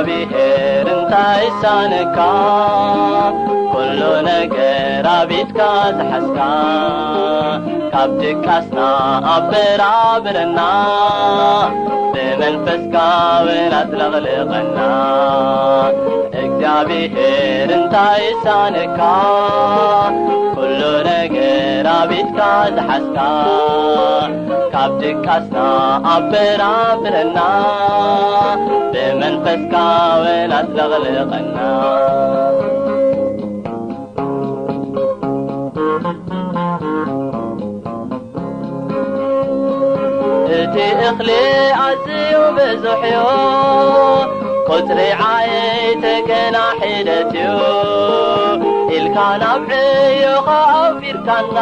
እግዚአብሔር እንታይ ይሳነካ ኩሉ ነገር አቤትካ ዝሓስካ ካብ ድቃስና ኣበራብረና ብመንፈስካ ውን ኣጥለቕልቐና እግዚአብሔር እንታይ ይሳነካ ኩሉ ነገር አቤትካ ዝሓስካ ካብ ድቃስና ኣበራብረና ብመንፈስካ ውን ኣጥለቕልቐና እቲ እኽሊ ኣዝዩ ብዙሕ እዩ ቁፅሪ ዓየይተ ገና ሒደት እዩ ኢልካ ናብ ዕዮኻ ኣውፊርካና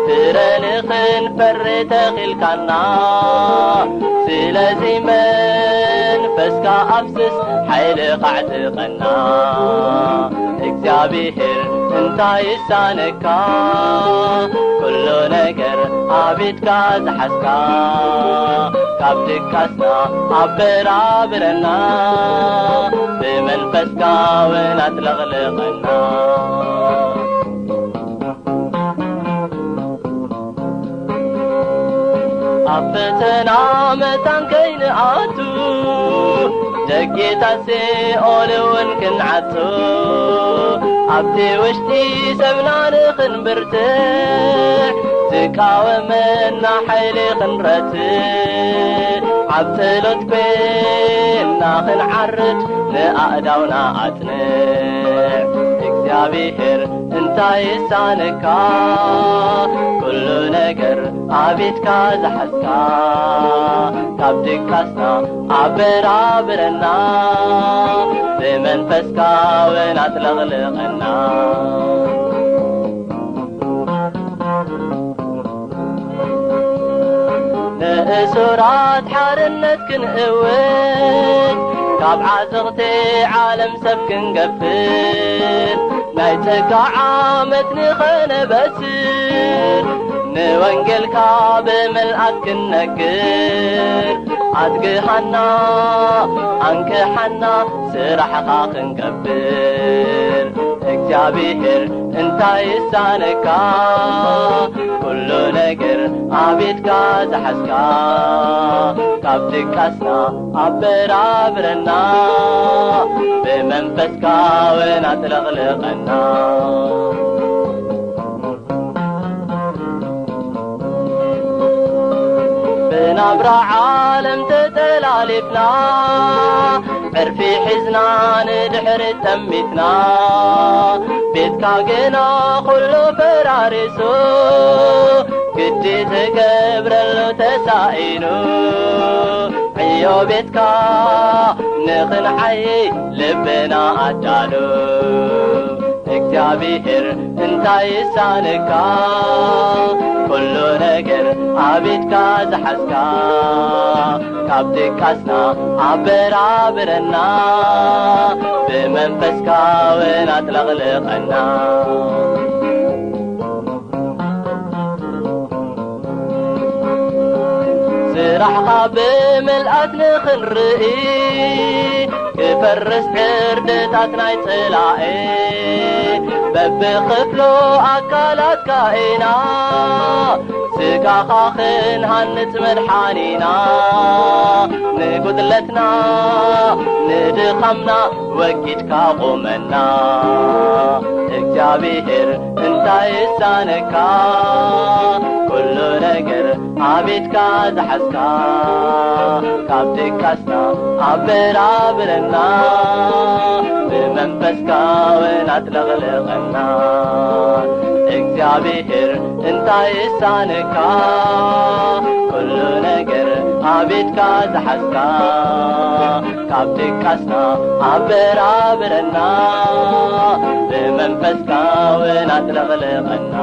ፍረ ንኽንፈሪ ተኺልካና ስለዚ መንፈስካ ኣፍስስ ሓይልኻ ኣዕጥቐና እግዚአብሔር እንታይ ይሳነካ ኩሉ ነገር አቤትካ ዝሓስካ ካብ ድቃስና ኣበራብረና ብመንፈስካ ውን ኣጥለቕልቐና ኣብ ፈተና መታን ከይንኣቱ ደጌታት ሲኦል ውን ክንዓቱ ኣብቲ ውሽጢ ሰብና ንኽንብርትዕ ዝቃወመና ሓይሊ ክንረትዕ ኣብ ጸሎት ኮይንና ክንዓርጅ ንኣእዳውና ኣጽንዕ እግዚአብሔር እንታይ ይሳነካ ኩሉ ነገር አቤትካ ዝሓስካ ካብ ድቃስና ኣበራብረና ብመንፈስካ ውን ኣጥለቕልቐና ንእሱራት ሓርነት ክንእውጅ ካብ ዓዘቕቲ ዓለም ሰብ ክንገፍት ናይ ጸጋ ዓመት ንኸነበስር ንወንጌልካ ብምልኣት ክንነግር ኣትግሃና አንክሓና ስራሕኻ ክንገብር እግዚአብሔር እንታይ ይሳነካ ኩሉ ነገር አቤትካ ዝሓስካ ካብ ድቃስና ኣበራብረና ብመንፈስካ ውን ኣጥለቕልቐና ብናብራ ዓለም ተጠላሊፍና ዕርፊ ሒዝና ንድሕሪት ተሚትና ቤትካ ግና ኩሉ ፈራሪሱ ግዲ ትገብረሉ ተሳኢኑ ዕዮ ቤትካ ንኽንዓይ ልብና ኣዳሉ እግዚአብሔር እንታይ ይሳነካ ኩሉ ነገር አቤትካ ዝሓስካ ካብ ድቃስና ኣበራብረና ብመንፈስካ ውን ኣጥለቕልቐና ስራሕኻ ብምልኣት ንኽንርኢ ክፈርስ ዕርድታት ናይ ጽላኤ በብኽፍሉ ኣካላትካ ኢና ስጋኻ ክንሃንጽ መድሓኒና ንጉድለትና ንድኻምና ወጊድካ ቆመና እግዚአብሔር እንታይ ይሳነካ ኩሉ ነገር አቤትካ ዝሓስካ ካብ ድቃስና ኣበራብረና ብመንፈስካ ውን ኣጥለቕልቐና እግዚአብሔር እንታይ ይሳነካ ኩሉ ነገር አቤትካ ዝሓስካ ካብ ድቃስና ኣበራብረና ብመንፈስካ ውን ኣጥለቕልቐና